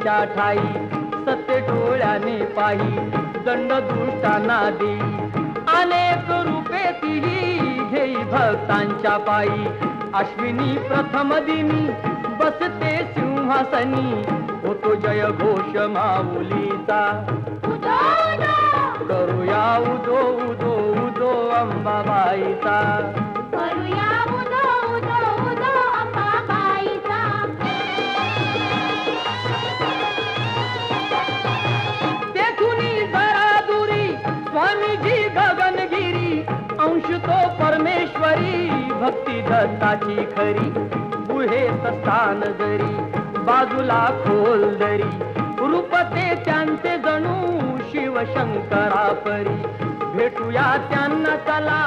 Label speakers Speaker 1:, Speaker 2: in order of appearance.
Speaker 1: त्यांच्या ठाई सत्य डोळ्याने पाही दंड दुष्टांना देई अनेक रूपे तिही घेई भक्तांच्या पायी अश्विनी प्रथम दिनी बसते सिंहासनी होतो जय घोष माऊलीचा करूया उदो उदो उदो अंबाबाईचा
Speaker 2: करूया उदो उदो उदो अंबाबाईचा
Speaker 1: तेथुनी जरा दुरी स्वामीजी गगनगिरी अंश तो परमेश्वरी भक्ती दत्ताची खरी गुहेत स्थान जरी बाजूला खोल दरी रूप ते त्यांचे जणू शिवशंकरा परी भेटूया त्यांना चला